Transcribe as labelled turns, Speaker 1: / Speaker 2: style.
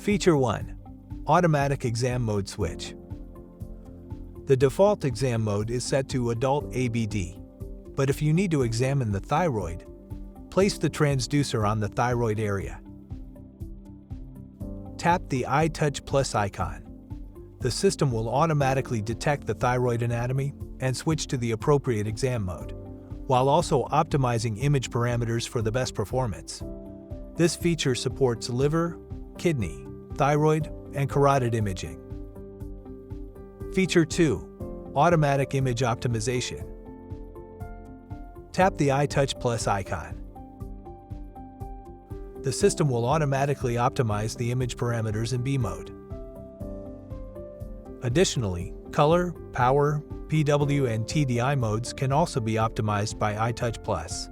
Speaker 1: Feature 1. Automatic Exam Mode Switch. The default exam mode is set to Adult ABD, but if you need to examine the thyroid, place the transducer on the thyroid area. Tap the iTouch Plus icon. The system will automatically detect the thyroid anatomy and switch to the appropriate exam mode, while also optimizing image parameters for the best performance. This feature supports liver, kidney, thyroid, and carotid imaging. Feature 2. Automatic Image Optimization. Tap the iTouch Plus icon. The system will automatically optimize the image parameters in B mode. Additionally, color, power, PW, and TDI modes can also be optimized by iTouch Plus.